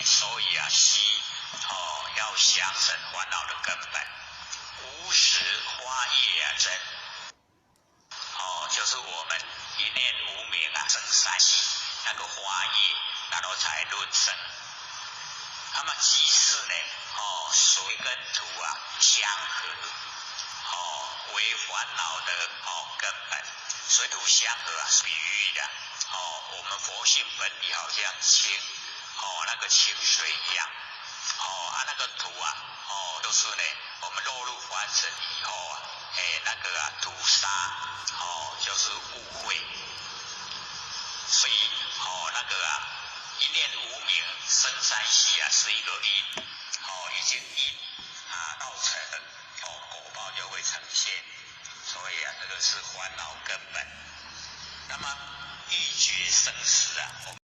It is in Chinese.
所以啊，息要降神烦恼的根本。无始花叶啊真，就是我们一念无明啊生善息，那个花叶，然后才论生。那么即是呢，水跟土啊相合，为烦恼的根本。水土相合啊是比喻的，我们佛性本体好像清，那个清水一样，那个土啊，就是呢，我们落入凡尘以后啊，那个啊土沙，就是误会，所以那个啊一念无明生三息啊是一个因，已经因造成果报就会呈现，所以啊这个是烦恼根本。那么欲觉生死啊，我们